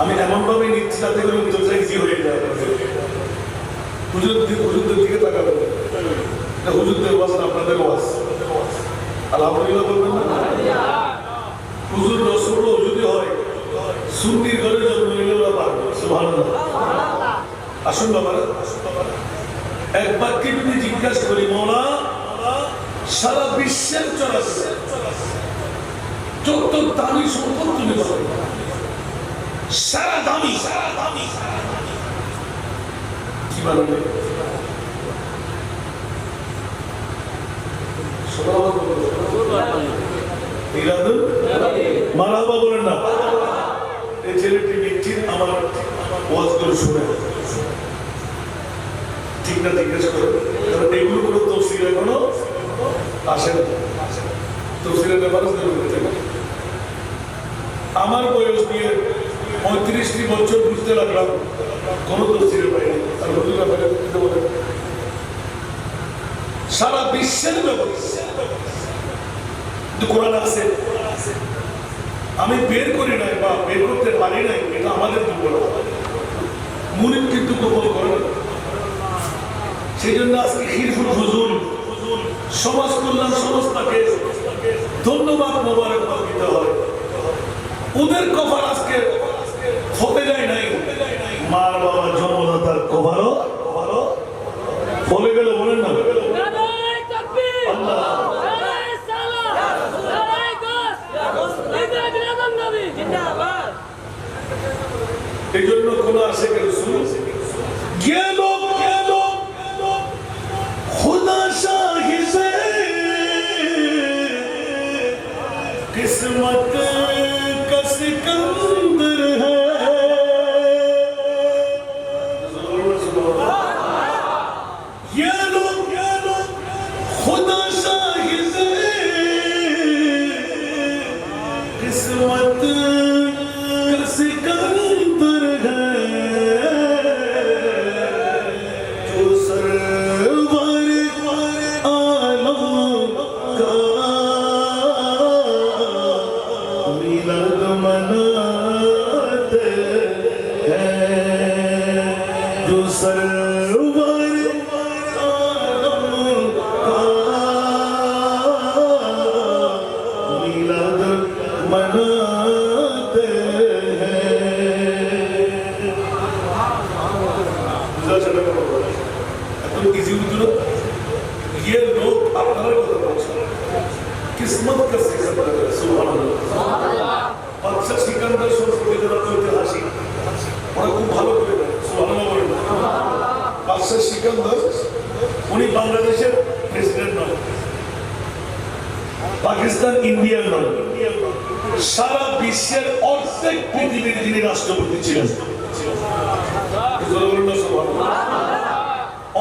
আমি এমনভাবে নিচ্ছি যাতে করে উত্তরটা ইজি হয়ে যায়। হুজুরদের দিকে তাকাবেন, হুজুরদের ওয়াজ না আপনাদের ওয়াজ। আলহামদুলিল্লাহ বলবেন না? হুজুর রসুল যদি হয় সুন্নির ঘরে জন্ম নিলে ওরা পারবে। সুবহানাল্লাহ। আসুন বাবারা, এক বাক্যে যদি জিজ্ঞাসা করি, মওলা সারা বিশ্বের চরাচর যত দামি সম্পদ তুমি পাবে, সারা দামি কি বানাবে? মারহাবা বলেন না? এই ছেলেটি নিশ্চিত আমার ওয়াজগুলো শুনে ঠিক না জিজ্ঞাসা করে, কারণ এগুলো কোনো তফসিল এখনো আসে না। তফসিলের ব্যাপারে আমার বয়স দিয়ে 35টি বছর বুঝতে লাগলাম কোনো তফসিলের বাইরে। আর নতুন ব্যাপারে সারা বিশ্বের ব্যাপারে কোরআন আছে, আমি বের করি নাই বা বের করতে পারি নাই, এটা আমাদের দুর্বলতা। মুনিব কিন্তু গোপন করে না। সেই জন্য আজকে হিরফুল ফুজুল সমাজ কল্যাণ সংস্থাকে ধন্যবাদ মোবারকবাদ দিতে হয়। ওদের কভার আজকে ফতে যায় নাই, মার বাবা জন্মদাতার কভারও ফলে গেল। বলেন না? এই জন্য কোন আসে গেল खुदा शाहिद किस्मत का सिकंदर है, ये लोग खुदा शाहिद किस्मत का सिकंदर है, जो सरवर आलम का मिलाद मनाते हैं, जो सरवर आलम का मिलाद मनाते ये लोग अपना किस्मत का सिकंदर है। सुबहानाल्लाह। বাদশা সিকান্দার সম্পর্কে যারা ঐতিহাসিক ওরা খুব ভালো করে দেয়। সুবহানাল্লাহ বলেন। বাদশা সিকান্দার উনি বাংলাদেশের প্রেসিডেন্ট নয়, পাকিস্তান ইন্ডিয়ার নয়, সারা বিশ্বের অর্ধেক পৃথিবীর যিনি রাষ্ট্রপতি ছিলেন।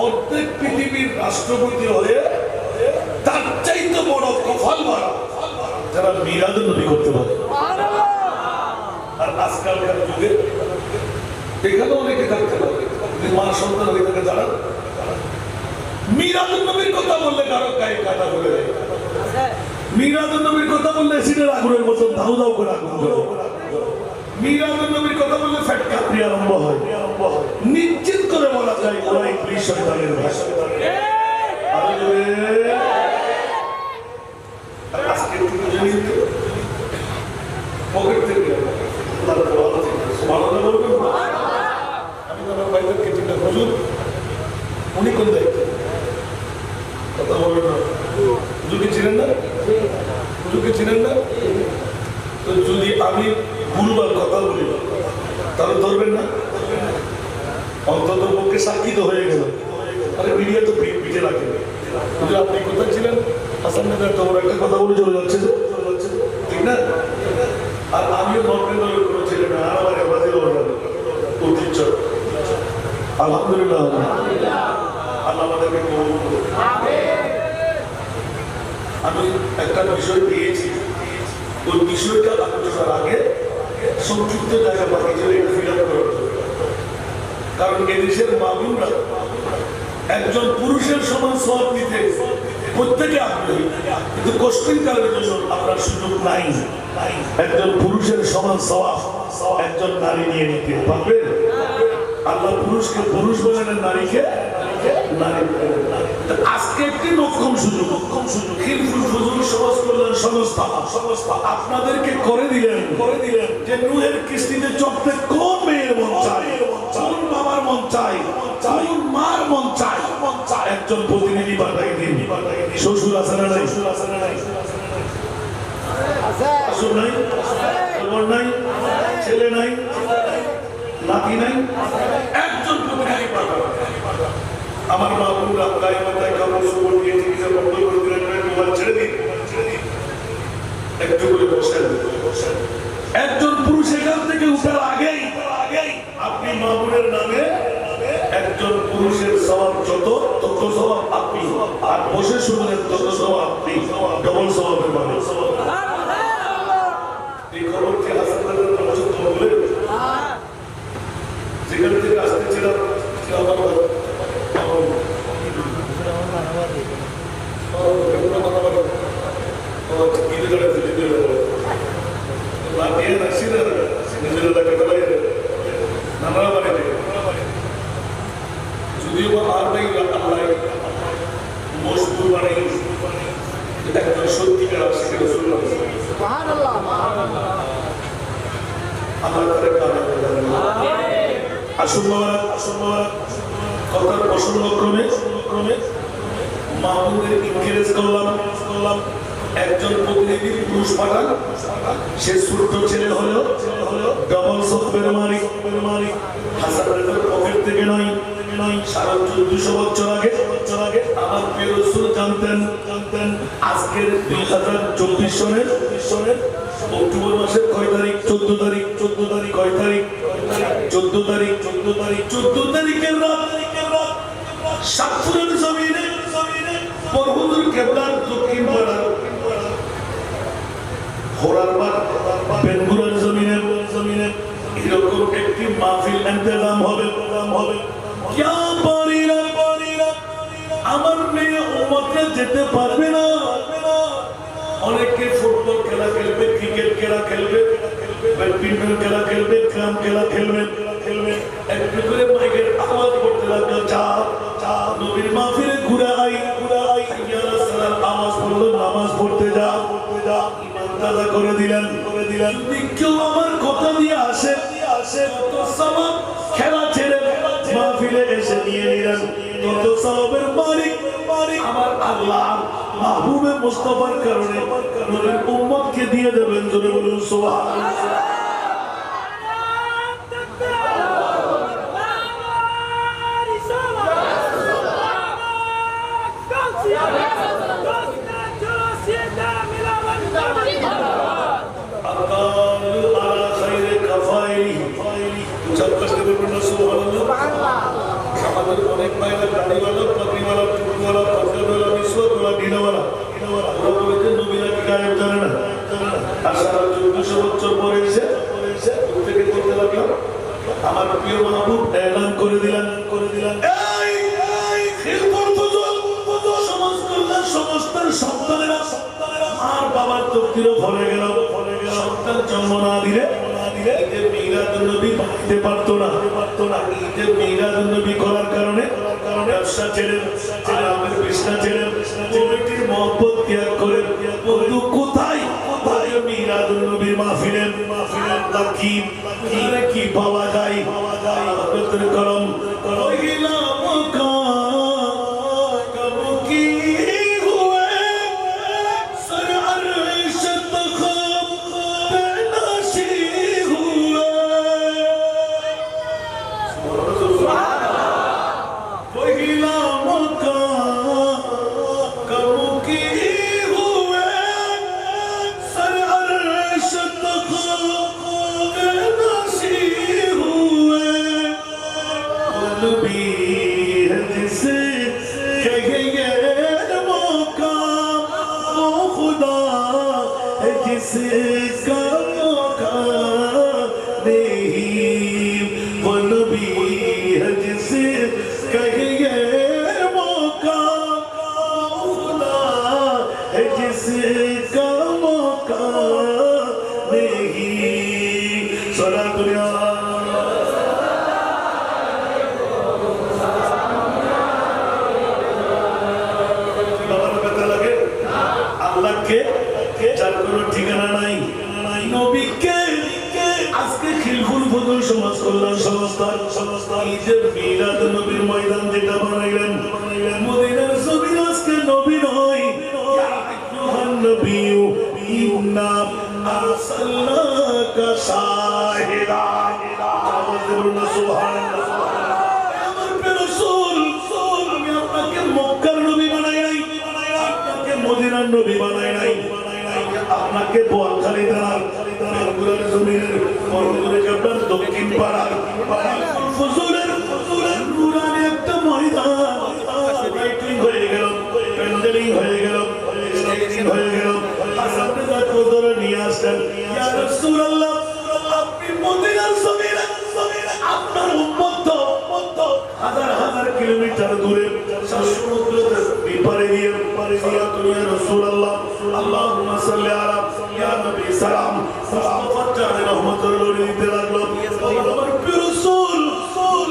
অর্ধেক পৃথিবীর রাষ্ট্রপতি হয়ে তার চাইতে বড় কফল মারা যারা মিলাদুন নবী করতে পারে। আর আজকালকার যুগে এখানে অনেকে থাকতে পারে, মা সন্তান হয়ে থাকে যারা মিলাদুন নবীর কথা বললে কারো গায়ে কাটা করে দেয়। মিলাদুন নবীর কথা বললে সিনের আগুনের মতো ধাউ ধাউ করে আগুন করে। মিলাদুন নবীর কথা বললে ফেটকা ক্রিয়া আরম্ভ হয়। নিশ্চিত করে বলা যায় ওরা ইবলিস শয়তানের ভাষা। আজকে পকেট থেকে আমি আমার ভাইদেরকে চিন্তা হুজুর উনি কোন দায়িত্ব কথা বলবেন না? হুজুরকে চিনেন না? হুজুরকে চিনেন না? তো যদি আমি ভুলবার কথা বলি তাহলে ধরবেন না? অন্তত পক্ষে সাক্ষী তো হয়ে গেল। আরে মিডিয়া তো পিঠে রাখে। আপনি কোথায় ছিলেন? হাসান নেতার খবর একটা কথা বলে চলে যাচ্ছে, ঠিক না? আর আমিও মর্মের কোনো ছেলে না, আর আমার এবারে ঐতিহ্য। আলহামদুলিল্লাহ, আল্লাহ আমাদেরকে কবুল করুন। আমি একটা বিষয় দিয়েছি, ওই বিষয়টা আলোচনার আগে সংক্ষিপ্ত জায়গা বাকি ছিল এটা ফিল আপ করার জন্য। কারণ এদেশের মামুনরা একজন পুরুষের সমান সওয়াব নিতে প্রত্যেকে আগ্রহী, কিন্তু কষ্টিন কালের জন্য আপনার সুযোগ নাই। একজন পুরুষের সমান সওয়াব একজন নারী নিয়ে নিতে পারবেন? আল্লাহ পুরুষকে পুরুষ বলেন, নারীকে নারী। আজকে একটি নক্ষম সুযোগ খিলফুল ফুজুল সমাজ কল্যাণ সংস্থা আপনাদেরকে করে দিলেন যে নুহের কিস্তিতে চড়তে কোন মেয়ের মন চায়, কোন বাবার মন চায়, কোন মার মন চায়, একজন প্রতিনিধি পাঠাই দিন। শ্বশুর আছে না নাই? শাশুড় নাই, খবর নাই, ছেলে নাই, নাতি নাই, একজন প্রতিনিধি পাঠাবো। আমার মা বোনরা গায়ে মাথায় কাপড় চোপড় দিয়ে টিভিতে বন্ধ করে দিলেন, মোবাইল ছেড়ে দিন, একটু করে বসেন। একজন পুরুষ এখান থেকে উঠার আগেই আপনি মা বোনের নামে একজন পুরুষের স্বভাব যত তত স্বভাব আপনি, আর বসে শুনলেন তত স্বভাব আপনি, ডবল স্বভাবের মানুষ। এই খবরকে হাসপাতালের পর্যন্ত বলে যেখান থেকে আসতেছিলাম যদিও আর নাই আল্লাহ মজবুর বানাই একজন সত্যিকার আশিকের রাসূল আসুন কথার প্রসঙ্গক্রমে মাহমুদের ইনকারেজ করলাম একজন প্রতিনিধি পুরুষ পাঠান। সে ছোট্ট ছেলে হলেও ডবল সফের মালিক। হাসান রাজার পকেট থেকে নয়, 1450 বছর আগে আমার প্রিয় রাসূল জানতেন আজকের 2024 সনের অক্টোবর মাসের কয় তারিখ? 14 তারিখ। কয় তারিখ? 14 তারিখের রাত সাতপুরের জমিনে বরহুজুর কেবলার দক্ষিণ পাড়া হোরারবাদ বেনগুরার জমিনে এরকম একটি মাহফিল ইন্তজাম হবে। क्या পারিরা আমার মেয়ে উম্মতরা যেতে পারবে না। অনেকে ফুটবল খেলা খেলবে, ক্রিকেট খেলা খেলবে, ব্যাডমিন্টন খেলা খেলবে, ক্রাম খেলা খেলবে। একটু করে মাইকের আওয়াজ করতে লাগলো, যা নবীর মাহফিলে ঘুরে আই। আওয়াজ পড়লো, নামাজ পড়তে যা। ইমান তাজা করে দিলেন। যদি কেউ আমার কথা দিয়ে আসে তত সওয়াব খেলা ছেড়ে মাহফিলে এসে নিয়ে নিলেন, তত সওয়াবের মালিক আমার আল্লাহ মাহবুবে মুস্তাফার কারণে নবীর উম্মতকে দিয়ে দেবেন। জোরে বলুন সুবহানাল্লাহ। আমাদের অনেক ভাইরা গাড়িওয়ালা, পাগড়িওয়ালা, টুপিওয়ালা, পাঞ্জাবিওয়ালা, মিসওয়াকওয়ালা, ডিনাওয়ালা, ওরা বলে যে নবী নাকি গায়েব জানে না। আর 1400 বছর পরে এসে থেকে করতে লাগলাম। আমার প্রিয় মাহবুব এলান করে দিলেন সমস্ত সন্তানেরা আর বাবার তকদিরও ভরে গেল। সন্তান জন্ম না দিলে ঈদের মিলাদুন নবী বানাইতে পারতো না। ঈদের মিলাদুন নবী করার কারণে ব্যবসা ছেড়ে, আরামের বিছনা ছেড়ে, কমিটির মহব্বত ত্যাগ করে বন্ধু কোথায় মিলাদুন নবীর মাহফিলে কি পাওয়া যায়? আপনাদের করম be সালাতুল্লাহ আল্লাহকে যার কোনো ঠিকানা নাই নবীকে আজকে খিলফুল ফজল সমাজ কল্যাণ সংস্থা ঈদের মিলাদ নবীর ময়দান যেটা বানাইলেন মদিনার জমিন আজকে নবী নয় ইয়া আইয়ুহান নবিয়্যু ইন্না আরসালনাকা শাহিদা আওয়াজ বলুন সুবহানাল্লাহ আমার প্রিয় রাসূল আমি আপনাকে মক্কার নবী বানাই নাই আপনাকে মদিনার নবী বানাই নাই আপনাকে বোয়ালখালী থানার বেলগুড়ার জমিনের মরগুড়ে আপনার দক্ষিণ পাড়ার ফজলের নুরানি একটা ময়দান লাইটিং হয়ে গেল প্যান্ডেলিং হয়ে গেল স্টেজিং হয়ে গেল আপনি তার কদরে নিয়ে আসলেন ইয়া রাসূলুল্লাহ আপনি মদিনার জমিনে আপনার উম্মত হাজার হাজার কিলোমিটার দূরে সমুদ্রের বিপারে দিয়ে তুমি ইয়া রাসূলুল্লাহ আল্লাহুম্মা সাল্লি আলা ইয়া নবী সালাম মুস্তাফা রহমাতুল দিতে লাগলো আমার প্রিয় রাসূল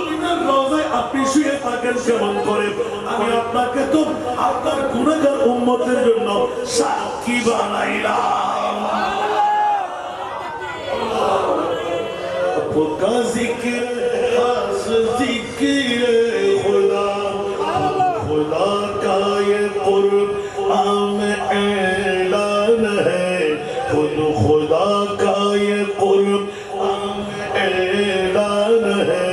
মিনার রওজায় আপনি শুয়ে থাকেন কেমন করে আমি আপনাকে তো আপনার গুনাহগার উম্মতের জন্য সাক্ষী বানাইলাম आपका जिक्र खास जिक्र खुदा खुदा का ये कुर्ब आम ऐलान है खुद खुदा का ये कुर्ब आम ऐलान है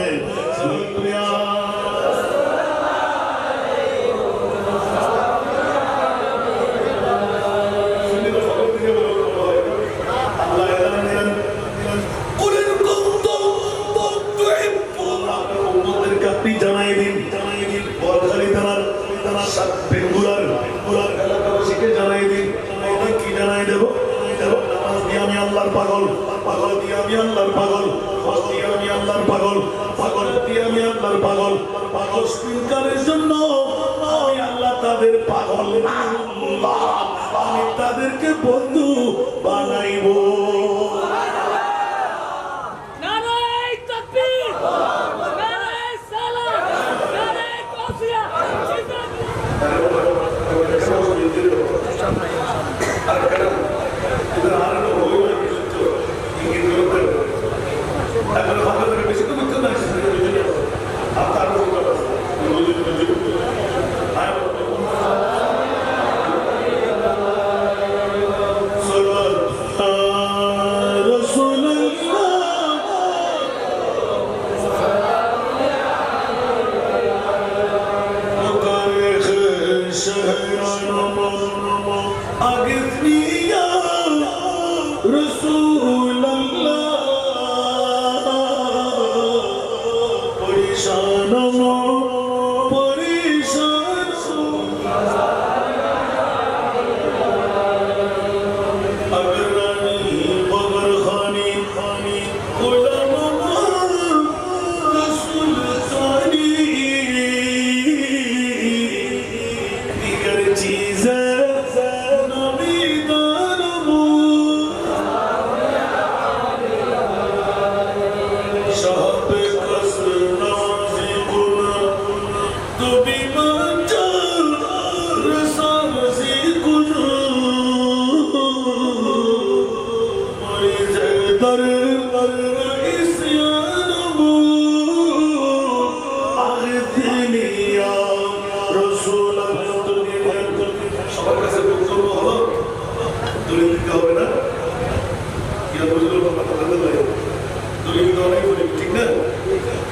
তাদেরকে বন্ধু বানাইব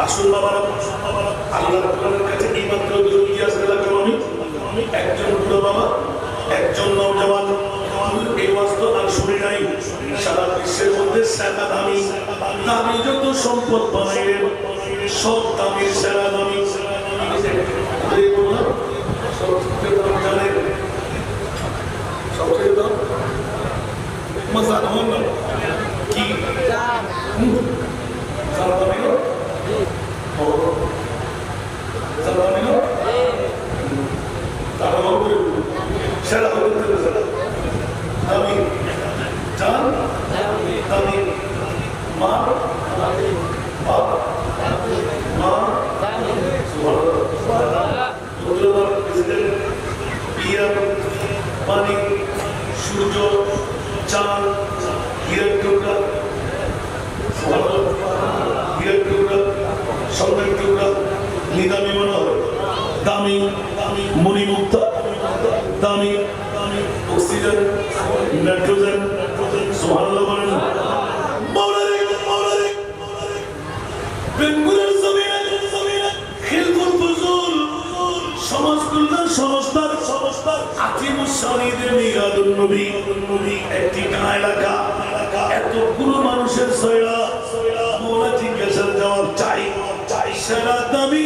আসুন বাবারা আল্লাহর কোরআনের কাছে এই মাত্র দরুদ আসতে লাগলাম আমি একজন বুড়ো বাবা একজন নওজওয়ান এই ওয়াজ আর শুনে নাই সারা বিশ্বের মধ্যে সেরা দামি দামি যত সম্পদ বানাইলেন সব দামির সেরা দামি সবচেয়ে দাম জানেন সবচেয়ে দাম মজান হন কি সারা দামি সেরা দামি জান দামি মা স্বর্ণের টুকরা নিদামি মনে হয়, দামি মণিমুক্তা, দামি অক্সিজেন, নাইট্রোজেন, সুবহানাল্লাহ বলেন। বেঙ্গুলের জমিনে খিলফুল ফুজুল সমাজ কল্যাণ সংস্থার আতিমুস সানিদের মিলাদুন নবী একটি এলাকা, এতগুলো মানুষের সয়রা মোলা জিজ্ঞাসার জবাব চাই সারা দামি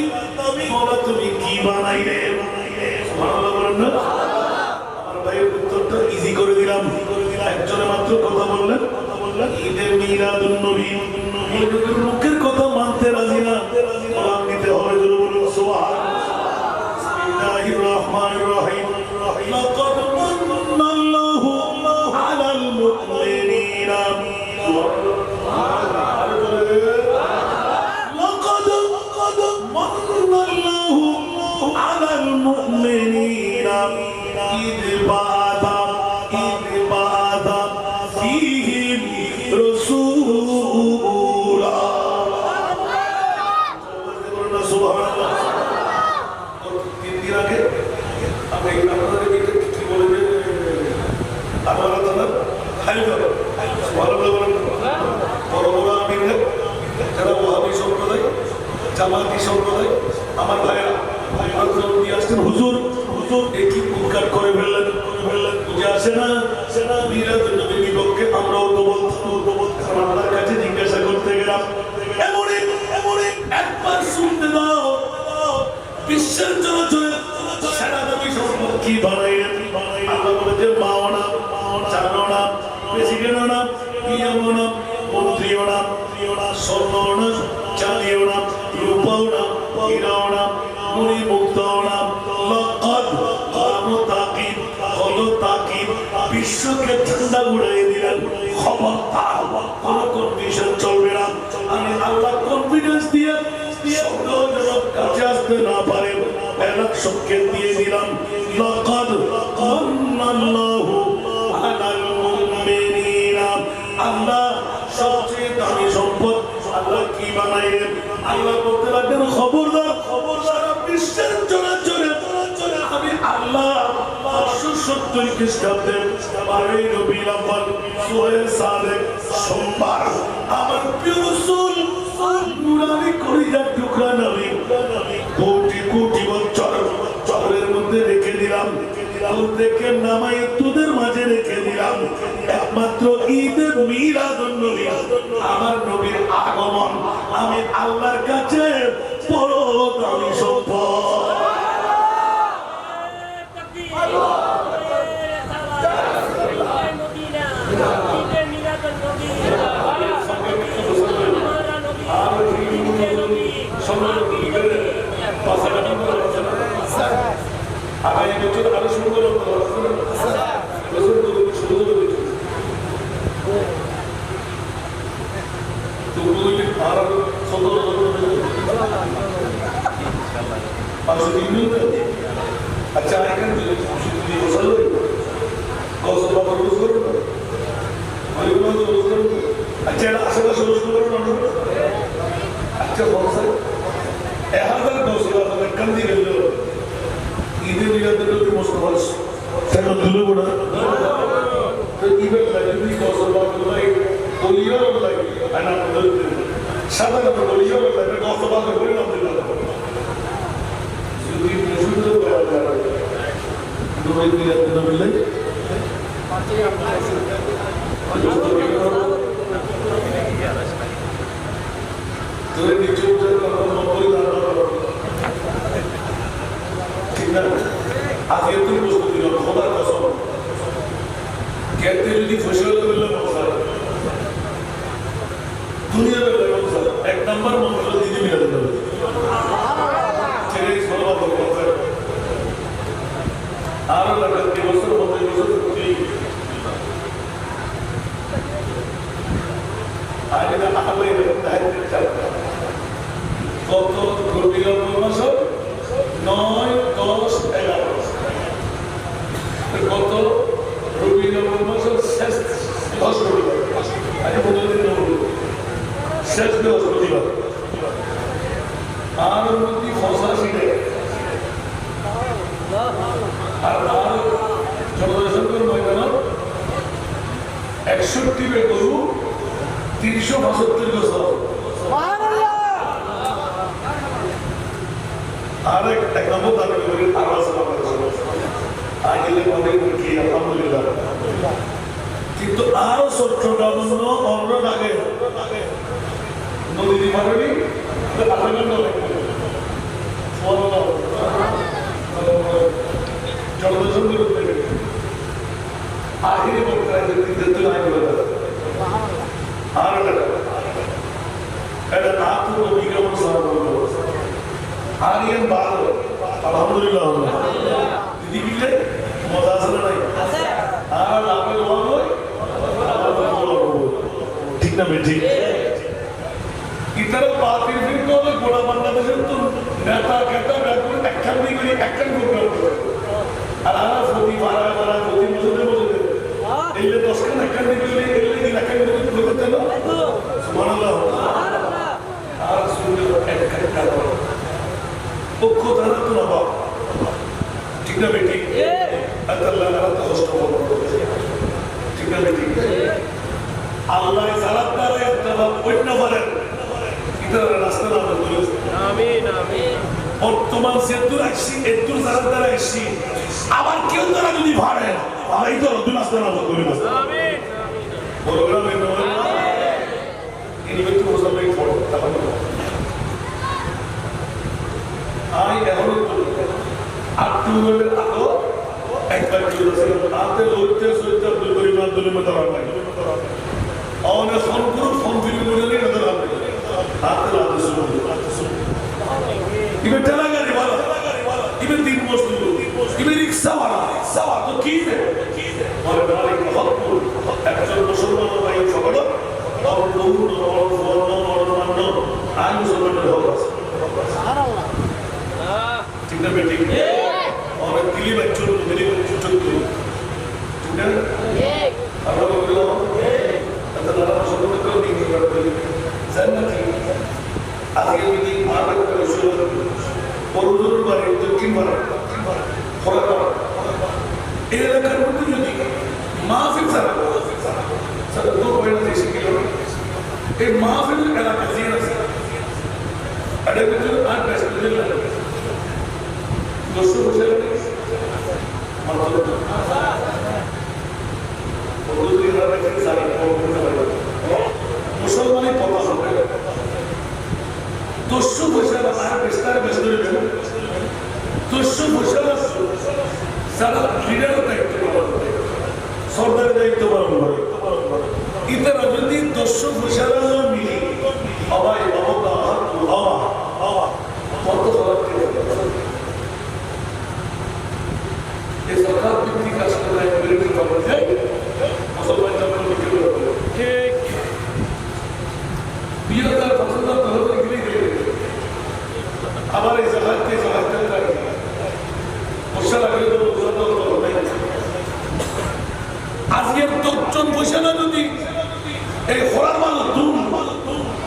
মোলা তুমি কি বানাইলে? সুবহানাল্লাহ বলেন না? আমার ভাইয়ের উত্তরটা ইজি করে দিলাম। একজনে মাত্র কথা বললেন ঈদের মিলাদুন নবী, মুখের কথা মানতে রাজি না, কোরআন নিতে হবে। জোরে বলুন সুবহানাল্লাহ। বিসমিল্লাহির রহমানির রহিম। লাকাদ মান্নাল্লাহু আলাল মুমিনিনা, লাকাদ মান্নাল্লাহু আলাল মুমিনিনা ইয বা'আথা ফীহিম রাসূলা। সুবহানাল্লাহ। তিন দিন আগে আমি আপনাদের কি বলবেন আল্লাহ তাআলা হাইদার সুবহানাল্লাহ বলেন। বড় বড় আমিরা যারা ওয়াহাবি সম্প্রদায়, জামাতি সম্প্রদায়, আমার ভাইরা আন্দোলন দিয়ে আসছেন, হুজুর একই উদ্ঘাট করে ফেললেন, বুঝে আসে না মিলাদুন নবীর বিপক্ষে। আমরাও তো বলতাম, আল্লাহর কাছে জিজ্ঞাসা করতে গেলাম, এমন একবার শুনতে দাও বিশ্বের চলাচলে সারা নবী সম্পদ কি বানাইলেন? আল্লাহ বলেছে মাও না, জানো না, প্রেসিডেন্টও না, পিএমও না, মন্ত্রীও না, স্বর্ণও না, চাঁদিও না, রূপাও না, হীরাও না, মণিমুক্তাও না, বিশ্বকে ঠান্ডা উড়াই দিলেন। খবরদার কোন কন্ডিশন চলবে না। আমি আল্লাহ কনফিডেন্স দিয়ে কাছে আসতে না পারে এলাক সংকেত দিয়ে দিলাম। লাকাদ মান্নাল্লাহু আলাল মুমিনিনা, আল্লাহ সবচেয়ে দামি সম্পদ। আল্লাহ কি বানাইলেন? আল্লাহ বলতে লাগলেন খবরদার সারা বিশ্বের চলাচলে আমি আল্লাহ 570 খ্রিস্টাব্দে 12 রবিউল আউয়াল সুরে সাদেক সোমবার আমার প্রিয় রাসূল নূরানি কলিজার টুকরা নবী কোটি কোটি বছর চরের মধ্যে রেখে দিলাম, দেখে নামাই তোদের মাঝে রেখে দিলাম। একমাত্র ঈদে মিলাদুন নবী, আমার নবীর আগমন আমি আল্লাহর কাছে বড় দামি সম্পদ। আগামী বছর আরো শুরু করো, আচ্ছা এখানে আচ্ছা এটা আশেপাশে আচ্ছা কান্দি গেল ঈদে মিলাদুন নবী মুস্তফা সেটা দুলো বড় তো ইভেন লাইব্রেরি কসবাতুল্লাহ ওলিয়া লাগে আনা বলতে সাধারণত ওলিয়া লাগে কসবাতুল্লাহ বলে নাম দিল যদি মুসলিম তো দুই মিলাদুন নবী লাগে পাঁচই আমরা তোরে নিচে উঠে নবী আজকে তুমি প্রস্তুতি নাও, খোদার কসম कहते যদি ফসল করলে মশলা দুনিয়ার মশলা এক নাম্বার মশলা দিদি মিলে দিতে হবে ছেড়ে সরবা করতে আর লাগা কি বছর মধ্যে বছর তুই আগে না আগে দায়িত্ব চালাতে কত রবিবার মাস 9, 10, 11 কত রবিবার মাস শেষ 10 রবিবার আজ 15 দিন শেষ 10 রবিবার আর মধ্যে ফসা ছিঁড়ে আর জনদর্শন ময়দান 61 বে গরু 375 বছর আর এক নম্বর দাবি করে আওয়াজ আগেলে মনে কি আলহামদুলিল্লাহ কিন্তু আরো চট্টগ্রাম অন্য আগে নদী মারণি জলদর্শন করে আখিরি বক্তায় আর এটা না পুরো বিজ্ঞাপন আরিয়ান ভালো আলহামদুলিল্লাহ দিদি বিলে মজা আছে না নাই আর আপনার ঠিক না ঠিক ইতারা পার্টির ফিল্ম হলে গোড়া বাংলাদেশের তো নেতা কেতা ব্যাকুল একখান দিয়ে করে একখান করতে আর আমরা প্রতি বারা প্রতি বছরে বছরে এলে 10খান একখান দিয়ে করে এলে কি একখান করে করতে না সুবহানাল্লাহ আর শুনলে একখান কাজ পক্ষ ধারা তো না ঠিক না বেটি আল্লাহ তাআলা তো কষ্ট করবে ঠিক না বেটি আল্লাহ সালাত দ্বারা একটা অন্য বলেন ইতারা রাস্তা না বলে আমিন আমিন বর্তমান সেতুর আসি এতুর সালাত দ্বারা আসি আবার কেউ দ্বারা যদি ভাড়ে আই তো দুই রাস্তা না বলে আমিন প্রোগ্রামে নয় ইনি তো মুসলমান পড়ো তাহলে আই এখন আত্মীয়দের আগো একবার চলেছিল তাতে লইতে সইতে আব্দুল করিম আব্দুল মতারা নাই অনে ফোন করো ফোন ফিরে বলে নেই নজর হবে তাতে লাতে শুরু ইবে ঠেলা গাড়ি वाला ইবে তিন বস্তু ইবে রিকশা वाला তো কি রে আর গাড়ি হক একজন মুসলমান ভাই সকল আর দৌড় আর ফোন আর আই মুসলমান হোক সুবহানাল্লাহ ঠিক না বেটি और किली बच्चों को मेरे बच्चों को ठीक है अब लोग बोलो अल्लाह सुबह को नहीं करते जन्नती आगे भी मार्ग को रसूल और उधर बारे तो किन बारे फरक ये लगा मुझे जो दी माफी सर दो पॉइंट देश के लोग ये माफी कला कैसी है अरे मुझे आज बेस्ट मिल दोस्तों मुझे मतलब उर्दू की राह में सारी मुसलमानी पता होता है दोस्तों मुझे बाहर बिस्तर बिस्तर में दोस्तों मुझे सारा लीडर दायित्व सरदार दायित्व बराबर इधर अजूनी दोस्तों मुझे मिली अवाई अवता अवा अवा बहुत गलत ये सरकार बिल्कुल का सकता है बिल्कुल बराबर है मुसलमान जमाने में क्यों बराबर ठीक बिया का फसल का बराबर कितनी दे हमारे ज़कात के ज़कात का मुश्किल अगर तो मुसलमान तो नहीं आज ये तो चंद मुश्किल है तो दी एक होरार वाला तुम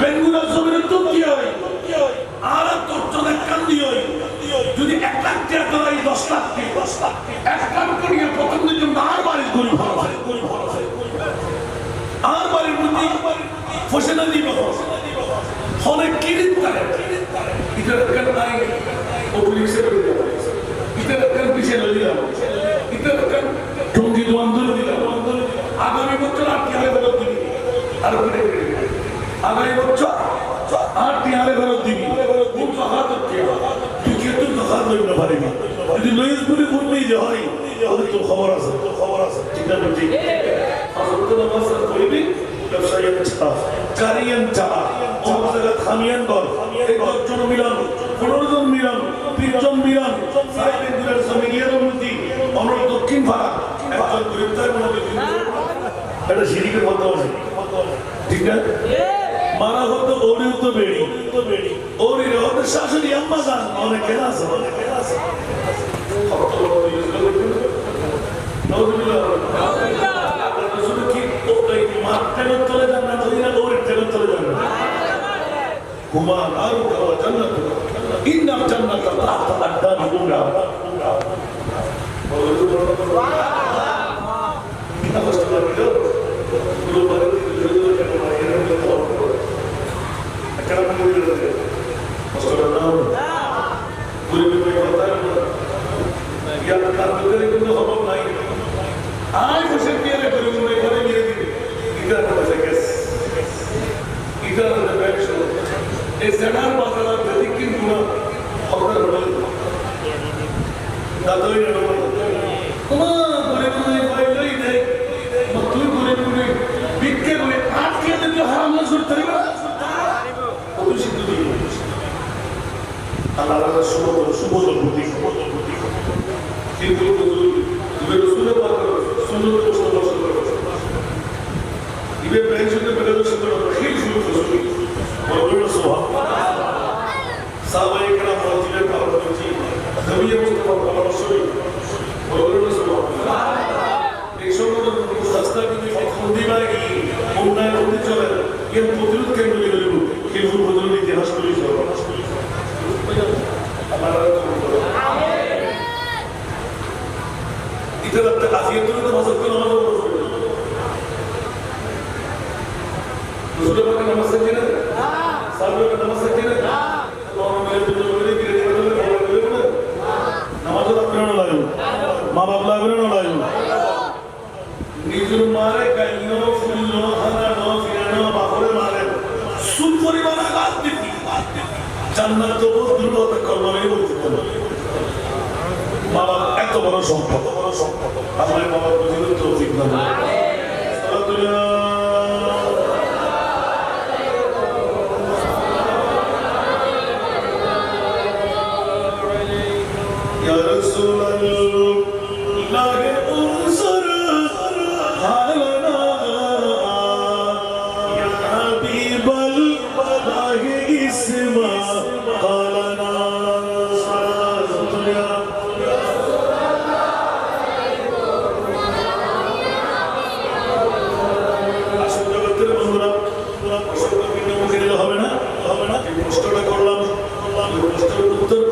बेंगुरा ज़मीन तुम किया है आरा तो चंद एक कंदी है যদি 1 লাখ টাকা করাই 10 লাখ কি 1 লাখ করিয়ে প্রথম দিন আর বাড়ি গরিব ভালো আর বাড়ির মধ্যে ফসল দিব হলে কিরিত করে ইধর কর নাই ও পুলিশে ইধর কর পিছে লইয়া ইধর কর টঙ্গি দোয়ান্দর দিলা আগামী বছর আর কি হবে বলো দিবি আর করে আগামী বছর আর কি হবে বলো দিবি কোন জায়গা তো কি तो दखल नहीं ना पारेगी यदि लोग पूरी पूरी नहीं जाएगी तो खबर आसा ठीक है बेटी हज़रत नवाज सर कोई भी व्यवसायिक चाह कारियन चाह और जगत खामियन कर एक जन मिलन पुनर्जन मिलन तीन मिलन साइड इंद्र समिलियर मुद्दी और दक्षिण भारत एक ग्रेप्तार बना देती এটা শিরিকের মতো ঠিক না মারা হতো ওরে তো বেড়ি ওরে ওরে শাশুড়ি আম্মা জান অনেক কেনা আছে শুধু কি ওই মাঠের চলে যান না যদি না ওরে চলে যান ঘুমান আর জান্নাত ইন্নাল জান্নাতা তাহতা আকদামিল উমরা কিনা কষ্ট লাগলো পুরো বাড়ি একটা মনে করে কষ্ট লাগলো পুরো বিপদ কথা ইয়া তার ভিতরে কোনো খবর নাই আজ বসে দিয়ে করে মনে করে নিয়ে দিবে এটা কথা গেস এটা না ব্যাকশো এই সেনার বাজার যদি কিন্তু খবর হলো দাদুই না ওমা করে করে পাইলই নাই তুই করে করে বিক্কে করে আজকে যদি হারাম না করতে পারবে কত সিদ্ধ দিই আল্লাহর সুবদল বুদ্ধি কিন্তু তুমি রসুলের পাক সুন্নত প্রশ্ন করো ইবে প্রায় শুনতে পেলে তো শুনতে পারো সেই শুরু করছো বড় সুবহানাল্লাহ সাহাবায়ে কেরাম রাদিয়াল্লাহু তাআলা করছি নবী মুস্তাফা রাসূল বড় সুবহানাল্লাহ এই সময় রাস্তা কিন্তু খুঁজি লাগি উন্নয়ন হতে চলে এর প্রতিরোধ কেন্দ্র হইল কিন্তু প্রতিরোধ ইতিহাস করি চলো इधर अब तक आसियत तो नमाज को नमाज दूसरे का नमाज सच्ची ना सालों का नमाज सच्ची ना और मेरे तो मेरे की नमाज तो अपने ना लायो माँ बाप लायो ना लायो निजुर मारे कहीं फुल्लो हरा नो फिरनो बापुरे मारे सुन परिवार आगाज दिखी জান্নাত তো বহুত দূর হতে কলমে বলতে বাবা এত বড় সম্পদ আমার বাবা বুঝিয়ে তৌফিক দান ইয়া রাসূলুল্লাহ উনসুর হালানা ইয়া হাবিবাল্লাহ ইসমা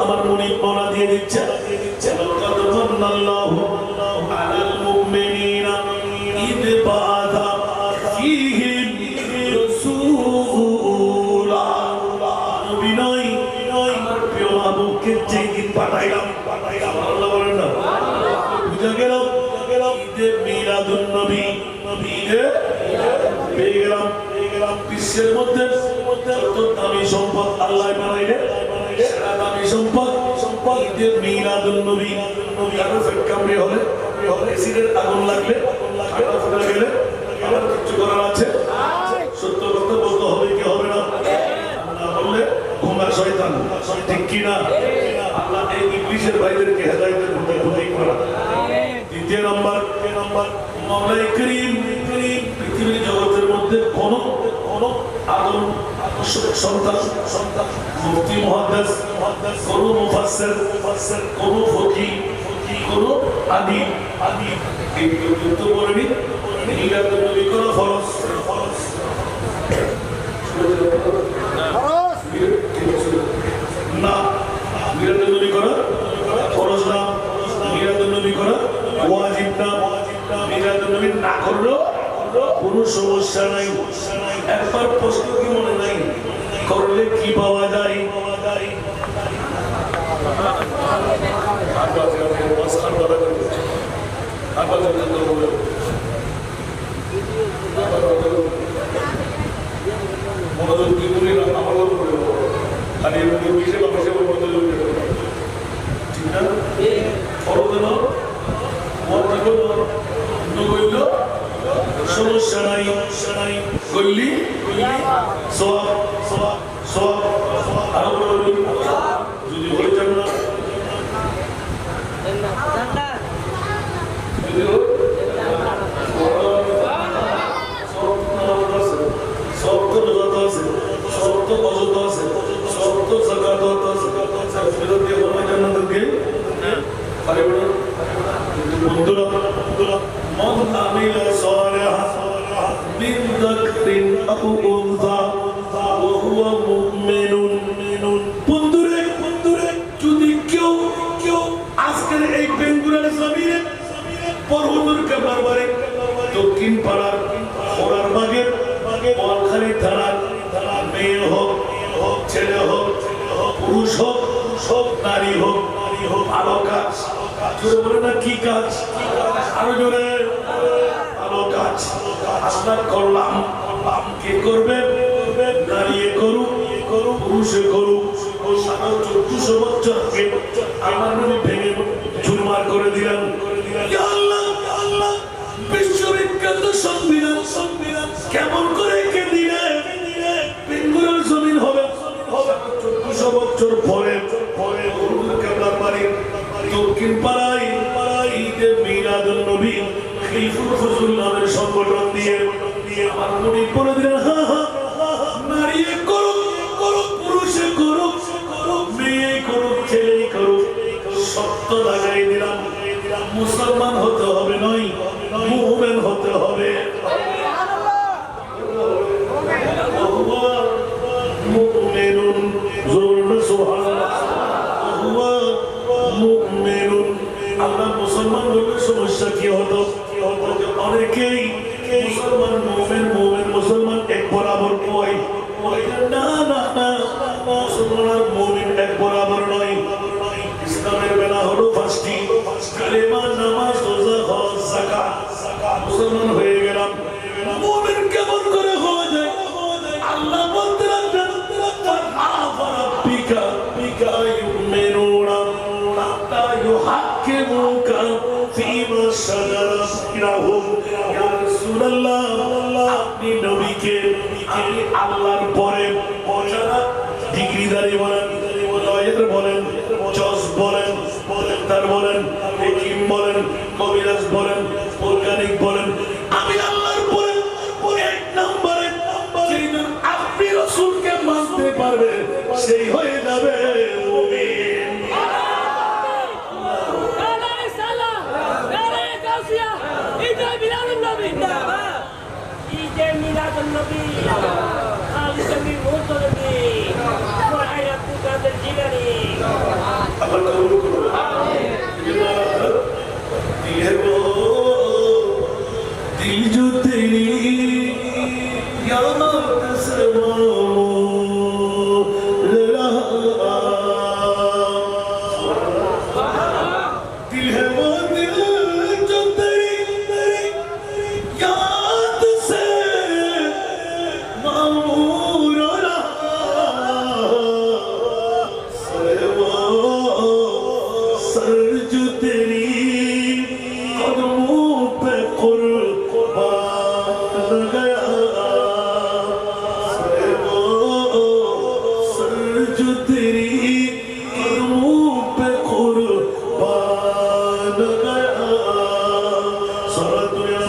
আমার মনে পড়া দিয়ে দিচ্ছে লাকাদ মান্নাল্লাহু আলাল মুমিনিনা ইদ বাআথা ফীহিম রাসূলা বিনয় আমার প্রিয় আবুকে যেদিন পাঠাইলাম আল্লাহ বলেন না বুঝা গেল ঈদে মিলাদুন নবী ঈদে পেয়ে গেলাম বিশ্বের মধ্যে যত দামি সম্পদ আল্লাহ বানাইলে সেরা দামি সম্পদ ঈদের মিলাদুন নবী কারো ফেট কামড়ে হলে এসিডের আগুন লাগলে কাটা ফুটা গেলে আবার কিছু করার আছে সত্য কথা বলতে হবে কি হবে না না বললে ঘুমা শয়তান ঠিক কি না আল্লাহ এই ইবলিসের ভাইদেরকে হেদায়েতের পথে করা দ্বিতীয় নাম্বার মাওলাই করিম পৃথিবীর জগতের মধ্যে কোন আদম সন্তান মুফতি মুহাদ্দিস কোন মুফাসসির কোন ফকিহ কোন আদি এই পর্যন্ত বলেনি মিলাদুন নবী করা ফরজ না মিলাদুন নবী করা ফরজ না মিলাদুন নবী করা ওয়াজিব না মিলাদুন নবী না করলো কোনো সমস্যা নাই একবার প্রশ্ন কি মনে নাই করলে কি পাওয়া যায় মনোযোগ কি বলি না আমার করে আর এই বিষয়ে মনোযোগ ঠিক না ফরজ না ওয়াজিব না সমস্যা নাই করলি সওয়াব আরো বলি যদি হয়ে যান না সব তো রোজা আছে সব তো অজত আছে সব তো যাকাত আছে ফিরত দিয়ে হবে জান্নাত কে পারে না বন্ধুরা من عمل صالحا من ذكر أو أنثى وهو مؤمن বন্ধুরে কেবলার বাড়ি দক্ষিণ পাড়ার ওরার বাগের ওয়ালখালী থানার মেয়ে হোক ছেলে হোক পুরুষ হোক নারী হোক ভালো কাজ জোরে বলে না কি কাজ আরো জোরে ভালো কাজ আপনার করলাম কে করবে নারী করুক পুরুষে করুক 1400 বছরকে আমার নবী ভেঙে চুরমার করে দিলেন আল্লাহ বিশ্ববিখ্যাত সংবিধান কেমন করে কে দিলে বেঙ্গুরের জমিন হবে 1400 বছর পরে কেবলার বাড়ি দক্ষিণ পাড়ায় ঈদে মিলাদুন নবী খিলফুল ফজল নামের সংগঠন দিয়ে আমার নবী করে দিলেন নারী করুক পুরুষে করুক মেয়ে করুক ছেলেই করুক সত্য লাগাই দিলাম মুসলমান হতে হবে নয় মুমিন হতে হবে মুমিনুন জোরে সুবহানাল্লাহ মুমিনুন আল্লাহ মুসলমান হলে সমস্যা কি হতো অনেকেই মুসলমান মুমিন মুসলমান এক বরাবর কয় না মুসলমান আর মুমিন এক বরাবর নয় ইসলামের বেলা হলো পাঁচটি কালেমা নামাজ রোজা হজ যাকাত মুসলমান হয়ে গেলাম মুমিন কেমন করে হওয়া যায় আল্লাহ বলতে লাগলেন রাব্বিকা ইউমিনুনা হাত্তা ইউহাক্কিমুকা ফীমা শাজারা বাইনাহুম ইয়া রাসূলুল্লাহ আপনি নবীকে আমি আল্লাহর পরে যারা ডিগ্রিধারী বলেন লয়ার বলেন জজ বলেন ডাক্তার বলেন হাকিম বলেন কবিরাজ বলেন বৈজ্ঞানিক বলেন আমি আল্লাহর পরে এক নম্বরে আপনি রাসূলকে মানতে পারবে সেই হয়ে যাবে মুমিন दिल जो तेरी याद से दिल है वो दिल जो तेरी याद से मामूर सर जो तेरी कदमों पे कुर्बान गया सर जो तेरी कदमों पे कुर्बान गया सारा दुनिया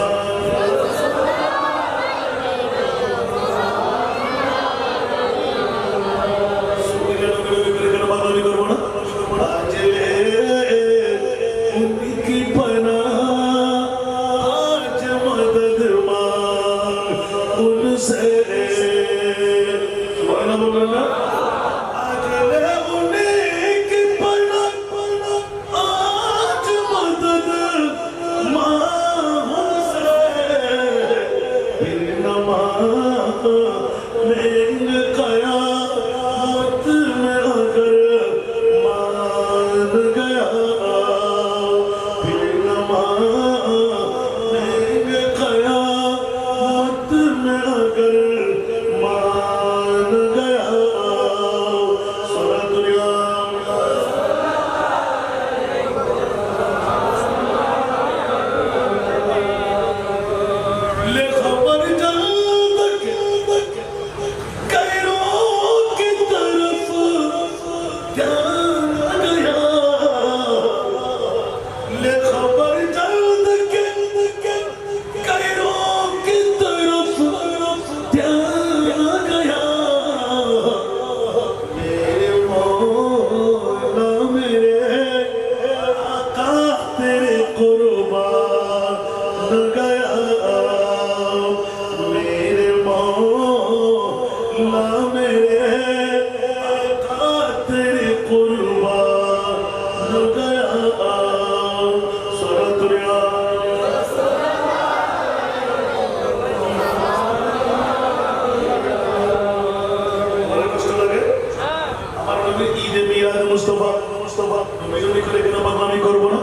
মুস্তাফা নবী করে কেন বাংলামি করবো না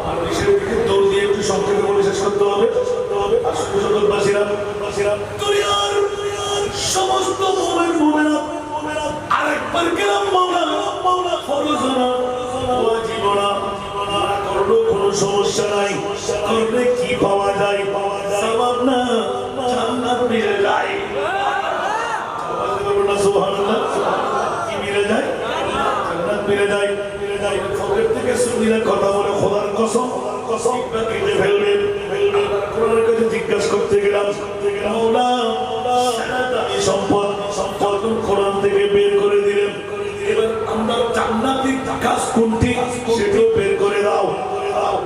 আর দেশের দিকে দৌড় দিয়ে একটু সংক্ষেপে বলে শেষ করতে হবে আর জগৎবাসীরা দুনিয়ার সমস্ত মুমিনা আরেকবার গেলাম মাওলা ফরজ না ওয়াজিব না করলেও কোনো সমস্যা নাই করলে কি পাওয়া যায় সওয়াব না জান্নাত মিলে যায় সুবহানাল্লাহ কি মিলে যায় জান্নাত মিলে যায় ফজর থেকে সুন্নিরা কথা বলে খোদার কসম বা কেটে ফেলবেন কোরআনের কাছে জিজ্ঞাসা করতে গেলাম মাওলা সারাদামি সম্পদ কোরআন থেকে বের করে দিলেন এবার আমরা জান্নাতি কাজ কোনটি সেটাও বের করে দাও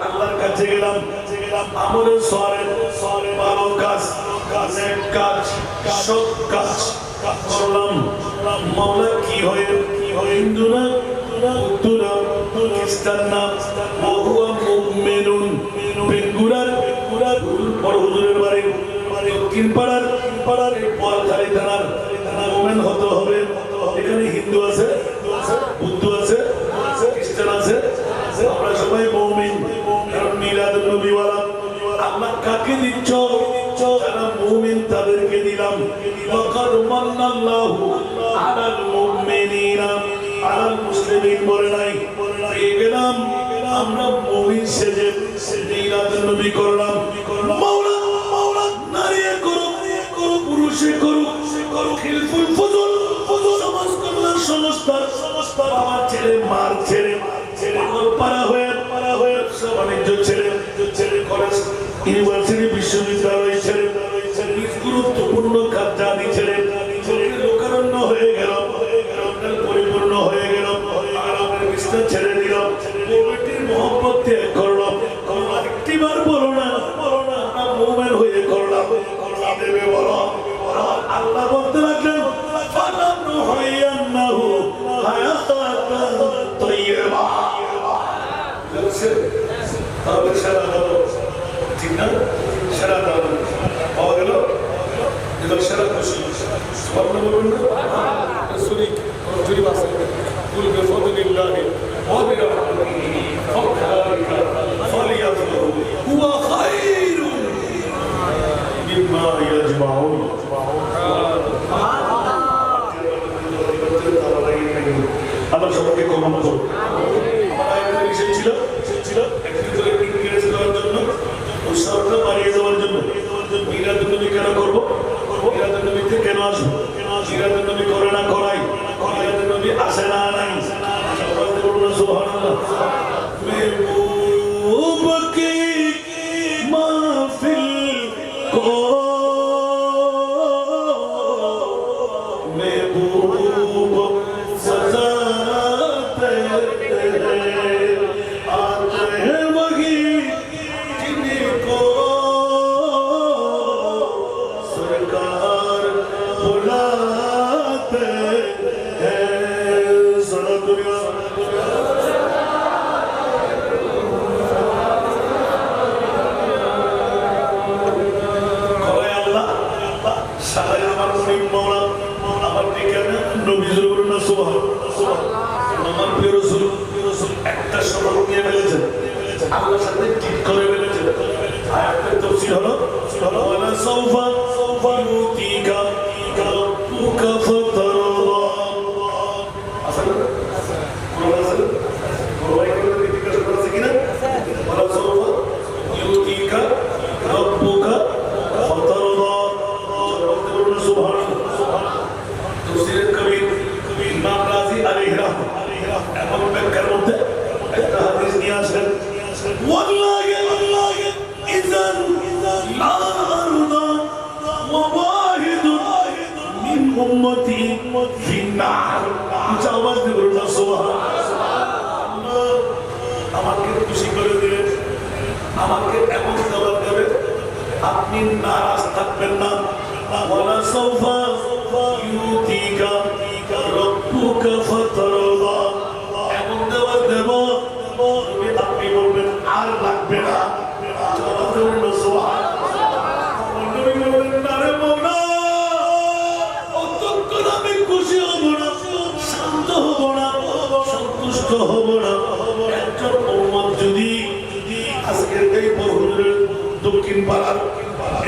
আল্লাহর কাছে গেলাম আমলের সওয়ালে ভালো কাজ নেক কাজ সৎ কাজ করলাম মাওলা কি হয় হিন্দু না বৌদ্ধ না খ্রিস্টান না ওহুয়া মুমিনুন বেঙ্গুরার বড় হুজুরের বাড়ি দক্ষিণ পাড়ার পোয়ালখালী থানার মুমিন হতে হবে এখানে হিন্দু আছে বুদ্ধ আছে খ্রিস্টান আছে আমরা সবাই মুমিন কারণ মিলাদুন নবী ওয়ালা আল্লাহ কাকে দিচ্ছ যারা মুমিন তাদেরকে দিলাম লাকাদ মান্নাল্লাহু আলাল মুমিনিনা আলাল মুসলিমিন বলে নাই পেয়ে গেলাম আমরা মুমিন সেজে মিলাদুন নবী করলাম মাওলা নারী করুক পুরুষে করুক খিলফুল ফুজুল সমাজ কল্যাণ সংস্থা বাবার ছেলে মার ছেলে পাড়া হয়ে বাণিজ্য ছেলে কলেজ ইউনিভার্সিটি বিশ্ববিদ্যালয় ছেলে গুরুত্বপূর্ণ কার্যাদি ছেলে লোকারণ্য হয়ে গেল পরিপূর্ণ হয়ে গেল বিস্তার ছেড়ে দিল বেটির মহব্বত ত্যাগ করলাম একটিবার বলো না মুমিন হয়ে করলাম দেবে বলো আল্লাহ বলতে লাগলেন ফালানুহাইয়ান্নাহু হায়াতান তাইয়্যিবা তাহলে সারা দাও ঠিক না সারা দাও পাওয়া গেল এবার সারা খুশি স্বর্ণ বলুন না সুরি জুরিব আছে কুল বিফদলিল্লাহি ওয়া বিরহমাতিহি ফাযলিকা ফালিয়াফরাহু হুয়া খায়রুন মিম্মা ইয়াজমাউন আল্লাহ সবাইকে কবুল করুন আমার আয়াতের বিষয় ছিল একদিন করে ইংরেজ দেওয়ার জন্য উৎসাহটা বাড়িয়ে দেওয়ার জন্য মিলাদুন নবী কেন করবো মিলাদুন নবীতে কেন আসবো মিলাদুন নবী করে না করাই মিলাদুন নবী আসে না নাই সুবহানাল্লাহ মেহবুব কি মাহফিল কো মেহবুব সজাতে आते हैं वही जिनको सरकार बुलाते हैं सारा दुनिया कहे अल्लाह सारे আমার মুনিম মাওলা আমার ঠিকানা নবী জুরুনা সুবহান আমার প্রিয় রাসূল একটা শরৎ নিয়ে ফেলেছেন আল্লাহর সাথে ঠিক করে ফেলেছেন আয়াতের তাফসীর হলো ওয়ালা সাওফা ইউতিকা রাব্বুকা ফাতারদা আসলে কোরআন আছে কোরআন কি জিজ্ঞাসা করেছে কিনা ওয়ালা সাওফা ইউতিকা রাব্বুকা ফাতারদা সুবহানাল্লাহ তাফসীরের কবির ইমাম রাজি আলাইহি রাহমাতুল্লাহ এমন ব্যাখ্যার মধ্যে একটা হাদিস নিয়ে আসেন ওয়াল্লাহি ইযান লা আরদা ওয়াহিদুন মিন উম্মতি ফিন্নার আওয়াজ দিয়ে বলুন সুবহানাল্লাহ আমাকে খুশি করে দিলেন আমাকে এমন জবাব দেবে আপনি নারাজ থাকবেন না ওয়ালা সাওফা ইউতিকা রাব্বুকা ফাতারদা এমন জবাব দেব আপনি বলবেন আর লাগবে না খুশি হব না শান্ত হব না সন্তুষ্ট কষ্ট হবো না। একজন উম্মত যদি আজকের এই বরহুরের দক্ষিণ পাড়ার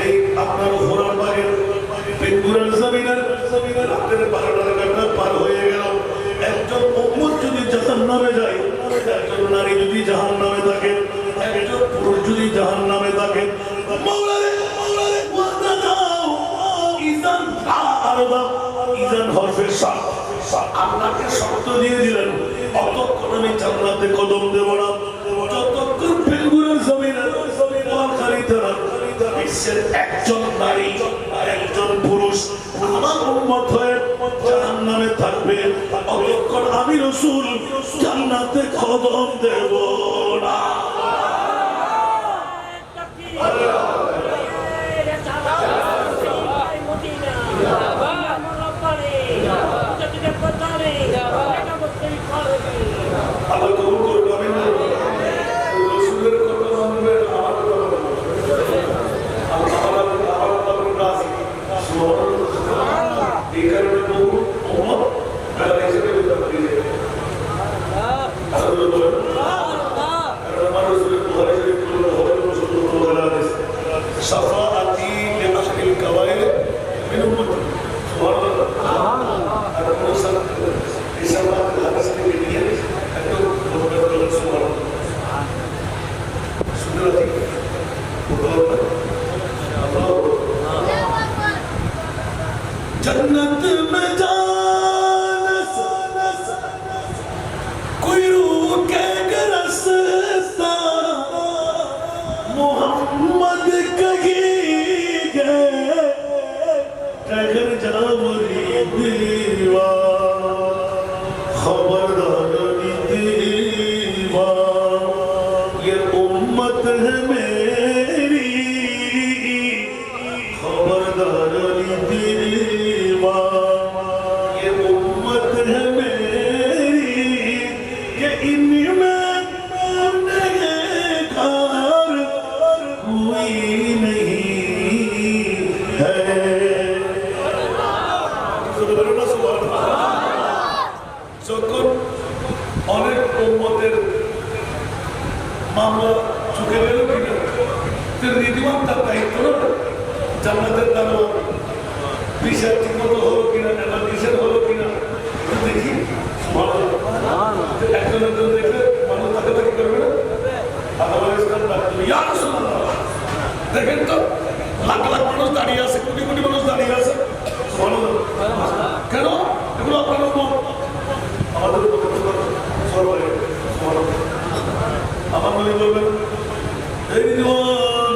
এই আপনার ঘোড়ার বাগের বেঙ্গুরের জমিনের রাতের 12টা পার হয়ে গেল, একজন উম্মত যদি জাহান্নামে যায়, একজন নারী যদি জাহান্নামে থাকে, একজন পুরুষ যদি জাহান্নামে থাকে, মাওলানা ওয়াদা দাও ইজান আরদা ইজান হরফের সাথ আল্লাহকে শর্ত দিয়ে দিলেন, অতক্ষণ আমি জান্নাতে কদম দেব না যতক্ষণ বেঙ্গুরের জমিনের ওয়াখালিতে না বিশ্বের একজন নারী একজন পুরুষ আমার উম্মত হয়ে জাহান্নামে থাকবে, অতক্ষণ আমি রাসূল জান্নাতে কদম দেব না। আল্লাহ কবুল করবে, আমিন। রাসূলের কথা মানবে, আমার কথা মানবে, আল্লাহ রাজি। সুবহানাল্লাহ। এই কারণে বহু উম্মত বেলা হিসেবে দিয়ে শাফাআতি লিআহলিল কাবায়ের মিন উম্মতি। সুবহানাল্লাহ। আর মুসা ইসলাম হাদিস থেকে নিয়ে একদম সুবহানাল্লাহ। সুন্দর जन्नत में जाना कोई रूह के रस्ता मोहम्मद कही गए कहर जावरी दीवा खबरदार दीवा ये उम्मत है मेरी खबरदार दीवा ये उम्मत है मेरी ये इनमें गुनहगार कोई नहीं है। যখন অনেক উম্মতের মামলা চুকে গেল কিনা নীতিমান তার দায়িত্ব না জান্নাতের দারোয়ান বিচার ঠিক মতো হলো কিনা, এবার বিচার হলো কিনা দেখি। একজন একজন দেখলে মানুষ তাকে কি করবে না, দেখেন তো লাখ লাখ মানুষ দাঁড়িয়ে আছে, কোটি কোটি মানুষ দাঁড়িয়ে আছে, কেন এগুলো আপনার আমাদের আমার মনে বলবেন এই জীবন